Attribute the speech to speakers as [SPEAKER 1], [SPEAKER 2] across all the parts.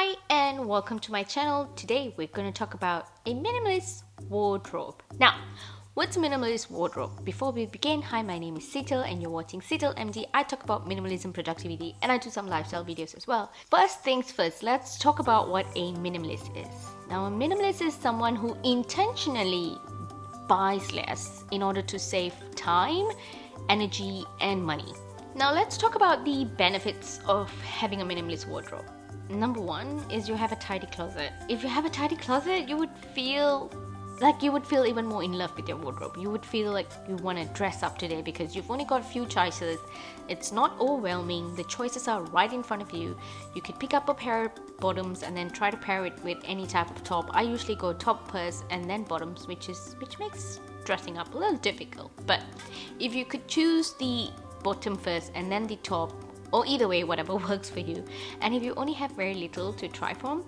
[SPEAKER 1] Hi and welcome to my channel. Today we're going to talk about a minimalist wardrobe. Now, what's a minimalist wardrobe? Before we begin, hi, my name is Seetal and you're watching Seetal MD. I talk about minimalism, productivity, and I do some lifestyle videos as well. First things first, let's talk about what a minimalist is. Now, a minimalist is someone who intentionally buys less in order to save time, energy, and money. Now, let's talk about the benefits of having a minimalist wardrobe. Number one is you have a tidy closet. If you have a tidy closet, you would feel even more in love with your wardrobe. You would feel like you want to dress up today because you've only got a few choices. It's not overwhelming. The choices are right in front of you. You could pick up a pair of bottoms and then try to pair it with any type of top. I usually go top first and then bottoms, which makes dressing up a little difficult. But if you could choose the bottom first and then the top, or either way, whatever works for you, and if you only have very little to try from,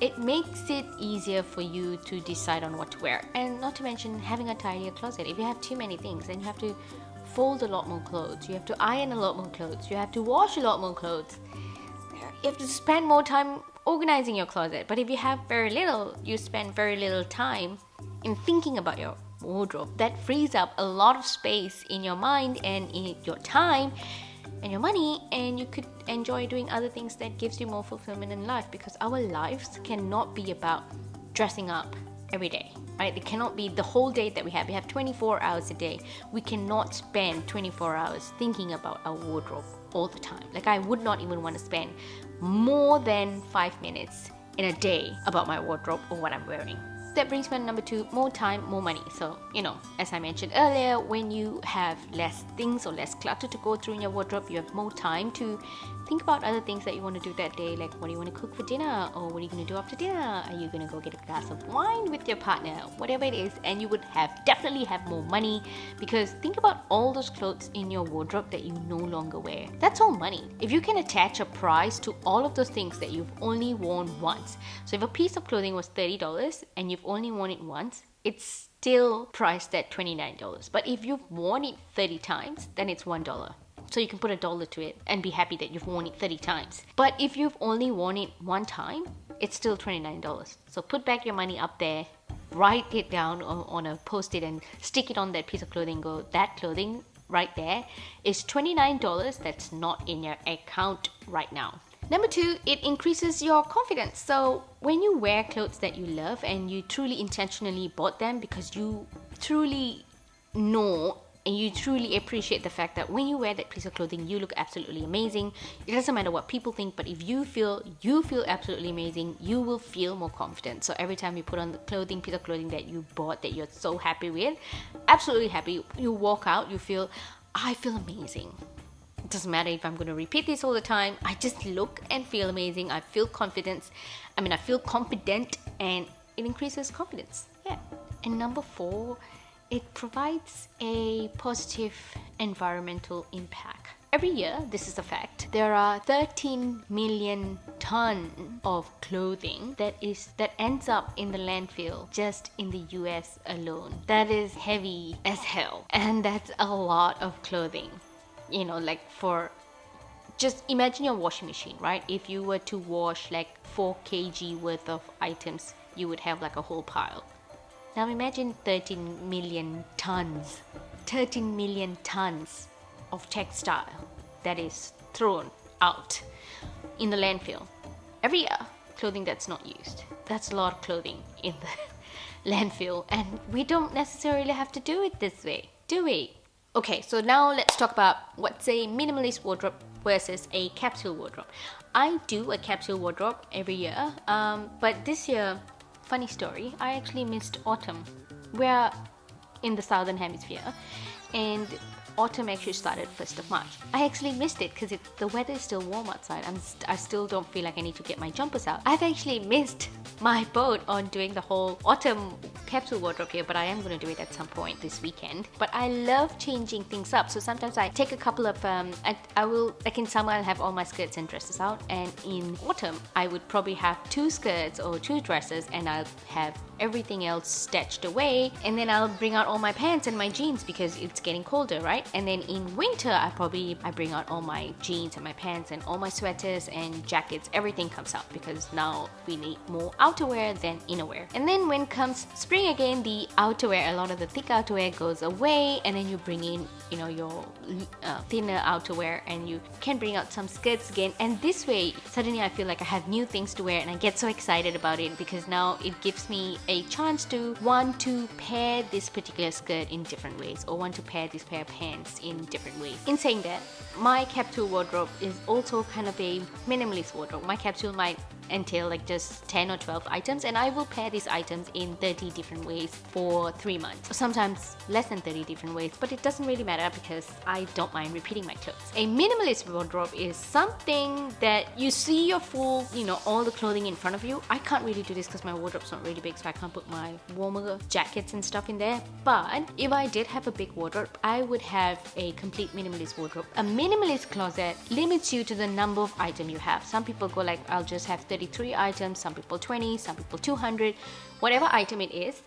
[SPEAKER 1] it makes it easier for you to decide on what to wear. And not to mention having a tidier closet. If you have too many things, then you have to fold a lot more clothes, you have to iron a lot more clothes, you have to wash a lot more clothes, you have to spend more time organizing your closet. But if you have very little, you spend very little time in thinking about your wardrobe. That frees up a lot of space in your mind and in your time and your money, and you could enjoy doing other things that gives you more fulfillment in life, because our lives cannot be about dressing up every day, right? It cannot be the whole day that we have. We have 24 hours a day. We cannot spend 24 hours thinking about our wardrobe all the time. Like, I would not even want to spend more than 5 minutes in a day about my wardrobe or what I'm wearing. That brings me to number two, more time, more money. So, as I mentioned earlier, when you have less things or less clutter to go through in your wardrobe, you have more time to think about other things that you want to do that day. Like, what do you want to cook for dinner? Or what are you going to do after dinner? Are you going to go get a glass of wine with your partner? Whatever it is. And you would definitely have more money, because think about all those clothes in your wardrobe that you no longer wear. That's all money. If you can attach a price to all of those things that you've only worn once. So if a piece of clothing was $30 and you've only worn it once, it's still priced at $29. But if you've worn it 30 times, then it's $1. So you can put $1 to it and be happy that you've worn it 30 times. But if you've only worn it one time, it's still $29. So put back your money up there, write it down on a post-it and stick it on that piece of clothing. Go, that clothing right there is $29 that's not in your account right now. Number two, it increases your confidence. So when you wear clothes that you love and you truly intentionally bought them because you truly know and you truly appreciate the fact that when you wear that piece of clothing, you look absolutely amazing. It doesn't matter what people think, but if you feel absolutely amazing, you will feel more confident. So every time you put on the piece of clothing that you bought, that you're so happy with, absolutely happy, you walk out, you feel, I feel amazing. It doesn't matter if I'm going to repeat this all the time. I just look and feel amazing. I feel confident, and it increases confidence. Yeah. And number four, it provides a positive environmental impact. Every year, this is a fact, there are 13 million tons of clothing that ends up in the landfill just in the US alone. That is heavy as hell. And that's a lot of clothing. Just imagine your washing machine, right? If you were to wash like 4 kg worth of items, you would have like a whole pile. Now imagine 13 million tons of textile that is thrown out in the landfill every year. Clothing that's not used. That's a lot of clothing in the landfill, and we don't necessarily have to do it this way, do we? Okay, so now let's talk about what's a minimalist wardrobe versus a capsule wardrobe. I do a capsule wardrobe every year, but this year, funny story, I actually missed autumn. We're in the southern hemisphere, and autumn actually started 1st of March. I actually missed it because the weather is still warm outside. I still don't feel like I need to get my jumpers out. I've actually missed my boat on doing the whole autumn capsule wardrobe here, but I am going to do it at some point this weekend. But I love changing things up. So sometimes I take a couple of, I will, like in summer I'll have all my skirts and dresses out, and in autumn I would probably have 2 skirts or 2 dresses, and I'll have everything else stashed away, and then I'll bring out all my pants and my jeans because it's getting colder, right? And then in winter I bring out all my jeans and my pants and all my sweaters and jackets. Everything comes out because now we need more outerwear than innerwear. And then when comes spring again, the outerwear, a lot of the thick outerwear goes away, and then you bring in, you know, your thinner outerwear, and you can bring out some skirts again. And this way suddenly I feel like I have new things to wear, and I get so excited about it because now it gives me a chance to want to pair this particular skirt in different ways, or want to pair this pair of pants in different ways. In saying that, my capsule wardrobe is also kind of a minimalist wardrobe. My capsule might entail like just 10 or 12 items, and I will pair these items in 30 different ways for 3 months, or sometimes less than 30 different ways, but it doesn't really matter because I don't mind repeating my clothes. A minimalist wardrobe is something that you see your full, you know, all the clothing in front of you. I can't really do this because my wardrobe's not really big, so I can't put my warmer jackets and stuff in there. But if I did have a big wardrobe, I would have a complete minimalist wardrobe. A minimalist closet limits you to the number of items you have. Some people go like, I'll just have 33 items, some people 20, some people 200. Whatever item it is,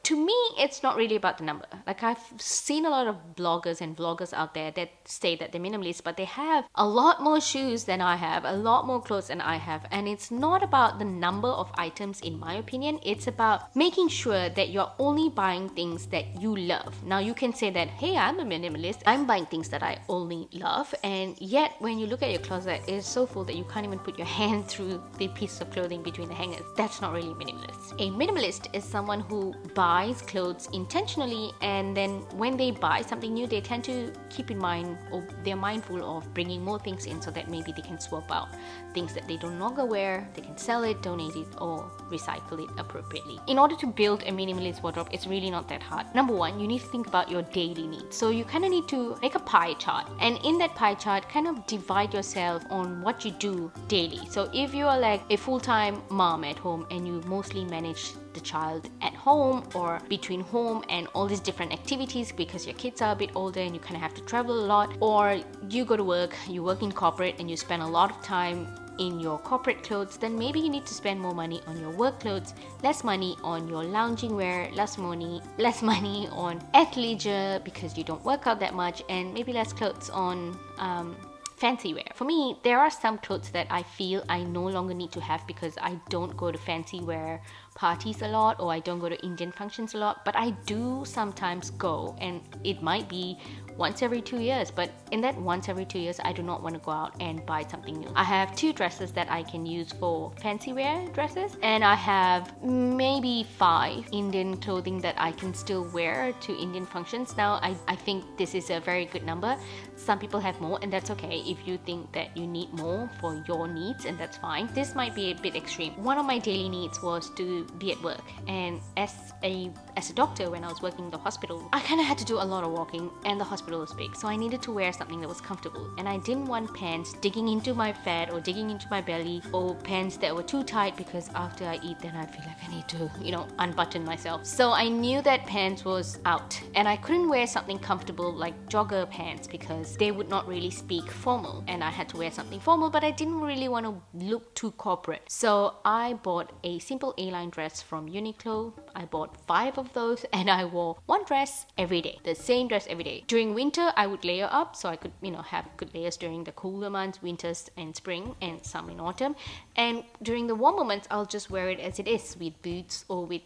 [SPEAKER 1] to me, it's not really about the number. Like, I've seen a lot of bloggers and vloggers out there that say that they're minimalist, but they have a lot more shoes than I have, a lot more clothes than I have. And it's not about the number of items, in my opinion. It's about making sure that you're only buying things that you love. Now, you can say that, hey, I'm a minimalist. I'm buying things that I only love. And yet, when you look at your closet, it's so full that you can't even put your hand through the piece of clothing between the hangers. That's not really minimalist. A minimalist is someone who buys clothes intentionally, and then when they buy something new, they tend to keep in mind, or they're mindful of bringing more things in so that maybe they can swap out things that they no longer wear. They can sell it, donate it, or recycle it appropriately. In order to build a minimalist wardrobe, it's really not that hard. Number one, you need to think about your daily needs. So you kind of need to make a pie chart, and in that pie chart, kind of divide yourself on what you do daily. So if you are like a full-time mom at home and you mostly manage the child at home, or between home and all these different activities because your kids are a bit older and you kind of have to travel a lot, or you go to work, you work in corporate and you spend a lot of time in your corporate clothes, then maybe you need to spend more money on your work clothes, less money on your lounging wear, less money on athleisure because you don't work out that much, and maybe less clothes on fancy wear. For me, there are some clothes that I feel I no longer need to have because I don't go to fancy wear parties a lot, or I don't go to Indian functions a lot, but I do sometimes go, and it might be once every 2 years, but in that once every 2 years, I do not want to go out and buy something new. I have 2 dresses that I can use for fancy wear dresses, and I have maybe 5 Indian clothing that I can still wear to Indian functions. Now, I think this is a very good number. Some people have more, and that's okay if you think that you need more for your needs, and that's fine. This might be a bit extreme. One of my daily needs was to be at work, and as a doctor, when I was working in the hospital, I kind of had to do a lot of walking, and the hospital was big, so I needed to wear something that was comfortable, and I didn't want pants digging into my fat or digging into my belly, or pants that were too tight because after I eat, then I feel like I need to, unbutton myself. So I knew that pants was out, and I couldn't wear something comfortable like jogger pants because they would not really speak formal, and I had to wear something formal, but I didn't really want to look too corporate. So I bought a simple A-line dress from Uniqlo. I bought 5 of those, and I wore one dress every day, the same dress every day. During winter, I would layer up so I could, have good layers during the cooler months, winters and spring, and some in autumn. And during the warmer months, I'll just wear it as it is, with boots or with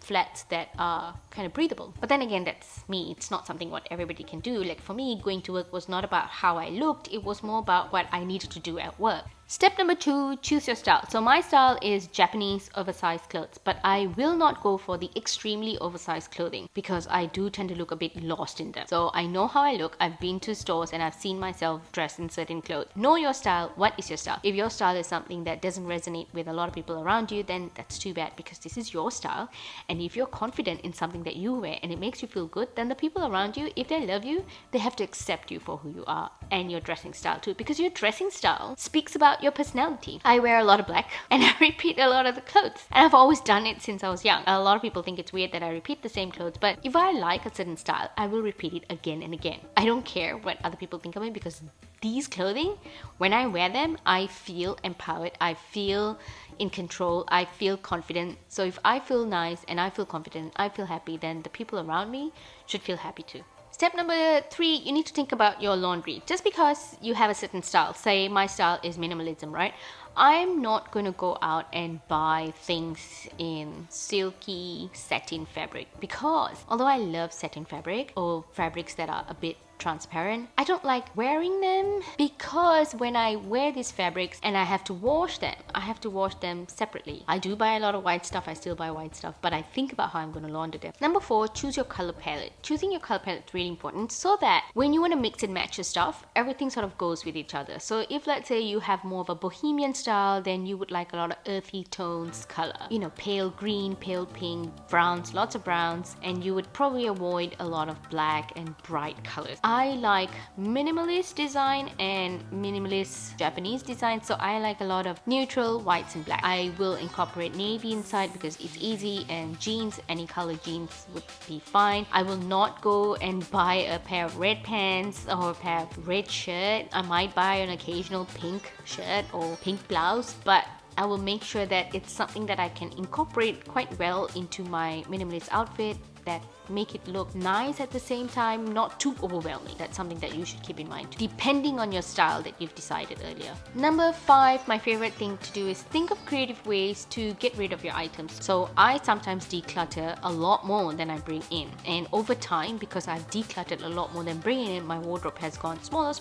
[SPEAKER 1] flats that are kind of breathable. But then again, that's me. It's not something what everybody can do. Like for me, going to work was not about how I looked. It was more about what I needed to do at work. Step number 2, choose your style. So my style is Japanese oversized clothes, but I will not go for the extremely oversized clothing because I do tend to look a bit lost in them. So I know how I look. I've been to stores and I've seen myself dressed in certain clothes. Know your style. What is your style? If your style is something that doesn't resonate with a lot of people around you, then that's too bad because this is your style. And if you're confident in something that you wear and it makes you feel good, then the people around you, if they love you, they have to accept you for who you are and your dressing style too, because your dressing style speaks about your personality. I wear a lot of black and I repeat a lot of the clothes. And I've always done it since I was young. A lot of people think it's weird that I repeat the same clothes, but if I like a certain style, I will repeat it again and again. I don't care what other people think of me, because these clothing, when I wear them, I feel empowered, I feel in control, I feel confident. So if I feel nice and I feel confident, I feel happy, then the people around me should feel happy too. Step number 3, you need to think about your laundry. Just because you have a certain style, say my style is minimalism, right? I'm not going to go out and buy things in silky satin fabric, because although I love satin fabric or fabrics that are a bit transparent, I don't like wearing them, because when I wear these fabrics and I have to wash them separately. I do buy a lot of white stuff, I still buy white stuff, but I think about how I'm going to launder them. Number 4, choose your color palette. Choosing your color palette is really important, so that when you want to mix and match your stuff, everything sort of goes with each other. So if let's say you have more of a bohemian style, then you would like a lot of earthy tones color, you know, pale green, pale pink, browns, lots of browns, and you would probably avoid a lot of black and bright colors. I like minimalist design and minimalist Japanese design, so I like a lot of neutral whites and black. I will incorporate navy inside because it's easy, and jeans, any color jeans would be fine. I will not go and buy a pair of red pants or a pair of red shirt. I might buy an occasional pink shirt or pink blouse, but I will make sure that it's something that I can incorporate quite well into my minimalist outfit, that make it look nice at the same time, not too overwhelming. That's something that you should keep in mind, depending on your style that you've decided earlier. Number 5, my favorite thing to do is think of creative ways to get rid of your items. So I sometimes declutter a lot more than I bring in, and over time, because I've decluttered a lot more than bringing in, my wardrobe has gone smaller,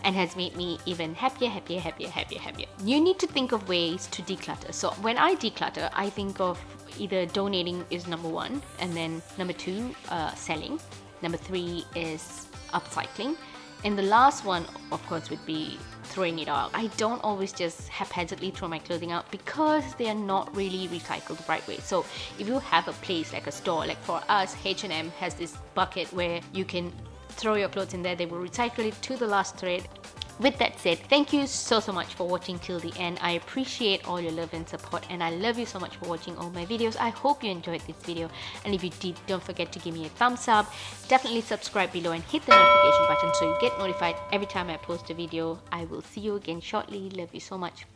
[SPEAKER 1] and has made me even happier. You need to think of ways to declutter. So when I declutter, I think of either donating is number 1, and then number 2, selling. Number 3 is upcycling, and the last one, of course, would be throwing it out. I don't always just haphazardly throw my clothing out, because they are not really recycled the right way. So if you have a place like a store, like for us, H&M has this bucket where you can throw your clothes in there, they will recycle it to the last thread. With that said, thank you so much for watching till the end. I appreciate all your love and support, and I love you so much for watching all my videos. I hope you enjoyed this video, and if you did, don't forget to give me a thumbs up. Definitely subscribe below and hit the notification button so you get notified every time I post a video. I will see you again shortly. Love you so much.